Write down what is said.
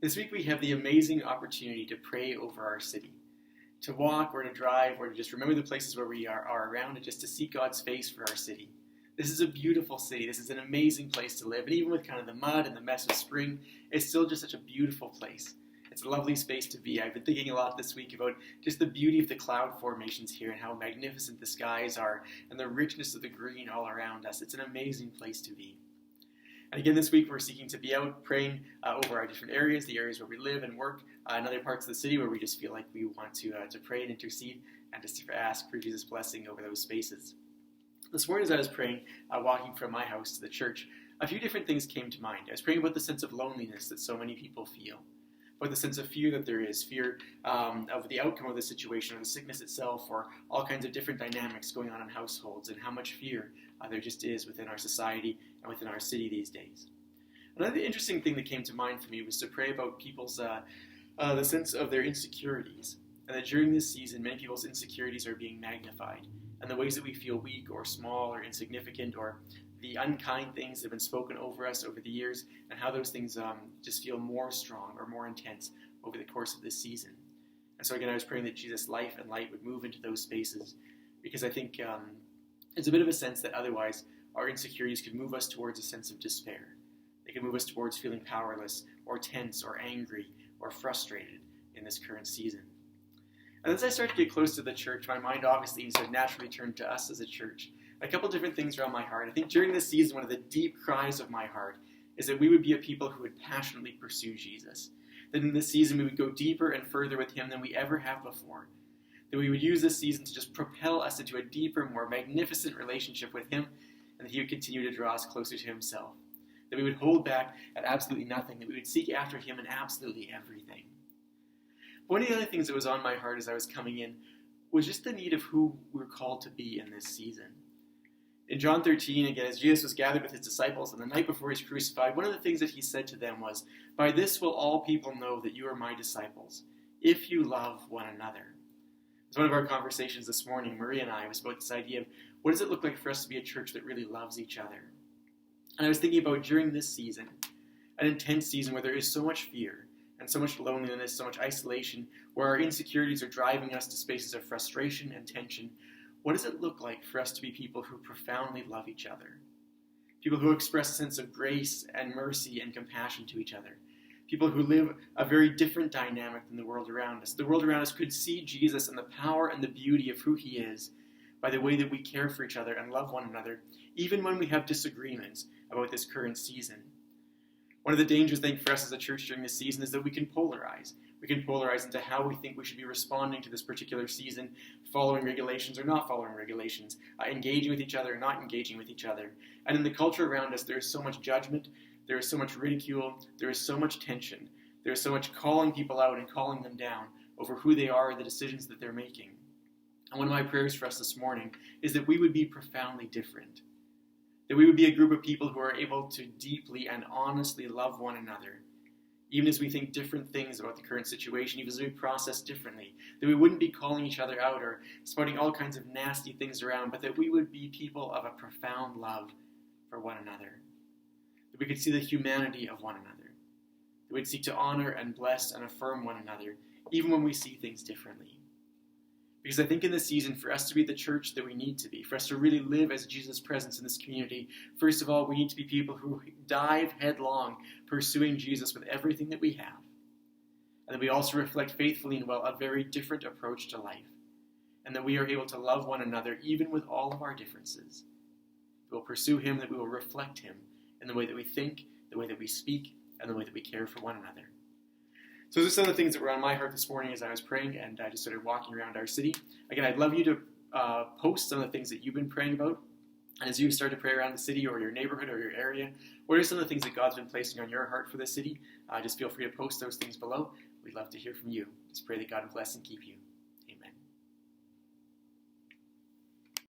This week we have the amazing opportunity to pray over our city, to walk or to drive or to just remember the places where we are around and just to seek God's face for our city. This is a beautiful city. This is an amazing place to live. And even with kind of the mud and the mess of spring, it's still just such a beautiful place. It's a lovely space to be. I've been thinking a lot this week about just the beauty of the cloud formations here and how magnificent the skies are and the richness of the green all around us. It's an amazing place to be. And again, this week we're seeking to be out praying over our different areas, the areas where we live and work, and other parts of the city where we just feel like we want to pray and intercede and just to ask for Jesus' blessing over those spaces. This morning as I was praying, walking from my house to the church, a few different things came to mind. I was praying about the sense of loneliness that so many people feel, about the sense of fear that there is, fear of the outcome of the situation or the sickness itself, or all kinds of different dynamics going on in households, and how much fear there just is within our society and within our city these days. Another interesting thing that came to mind for me was to pray about people's the sense of their insecurities, and that during this season many people's insecurities are being magnified, and the ways that we feel weak or small or insignificant, or the unkind things that have been spoken over us over the years, and how those things just feel more strong or more intense over the course of this season. And so again, I was praying that Jesus' life and light would move into those spaces, because I think it's a bit of a sense that otherwise our insecurities could move us towards a sense of despair. They could move us towards feeling powerless or tense or angry or frustrated in this current season. And as I start to get close to the church, my mind obviously sort of naturally turned to us as a church. A couple different things are on my heart. I think during this season, one of the deep cries of my heart is that we would be a people who would passionately pursue Jesus. That in this season we would go deeper and further with him than we ever have before. That we would use this season to just propel us into a deeper, more magnificent relationship with him, and that he would continue to draw us closer to himself. That we would hold back at absolutely nothing, that we would seek after him in absolutely everything. One of the other things that was on my heart as I was coming in was just the need of who we're called to be in this season. In John 13, again, as Jesus was gathered with his disciples on the night before he was crucified, one of the things that he said to them was, "By this will all people know that you are my disciples, if you love one another." It's one of our conversations this morning, Maria and I, was about this idea of what does it look like for us to be a church that really loves each other. And I was thinking about during this season, an intense season where there is so much fear and so much loneliness, so much isolation, where our insecurities are driving us to spaces of frustration and tension. What does it look like for us to be people who profoundly love each other? People who express a sense of grace and mercy and compassion to each other. People who live a very different dynamic than the world around us. The world around us could see Jesus and the power and the beauty of who he is by the way that we care for each other and love one another, even when we have disagreements about this current season. One of the dangers, I think, for us as a church during this season is that we can polarize. We can polarize into how we think we should be responding to this particular season, following regulations or not following regulations, engaging with each other or not engaging with each other. And in the culture around us, there is so much judgment, there is so much ridicule, there is so much tension, there is so much calling people out and calling them down over who they are and the decisions that they're making. And one of my prayers for us this morning is that we would be profoundly different. That we would be a group of people who are able to deeply and honestly love one another, even as we think different things about the current situation, even as we process differently. That we wouldn't be calling each other out or spouting all kinds of nasty things around, but that we would be people of a profound love for one another. That we could see the humanity of one another. That we'd seek to honor and bless and affirm one another, even when we see things differently. Because I think in this season, for us to be the church that we need to be, for us to really live as Jesus' presence in this community, first of all, we need to be people who dive headlong, pursuing Jesus with everything that we have. And that we also reflect faithfully and well a very different approach to life. And that we are able to love one another even with all of our differences. That we'll pursue him, that we will reflect him in the way that we think, the way that we speak, and the way that we care for one another. So those are some of the things that were on my heart this morning as I was praying and I just started walking around our city. Again, I'd love you to post some of the things that you've been praying about. And as you start to pray around the city or your neighborhood or your area, what are some of the things that God's been placing on your heart for the city? Just feel free to post those things below. We'd love to hear from you. Just pray that God will bless and keep you.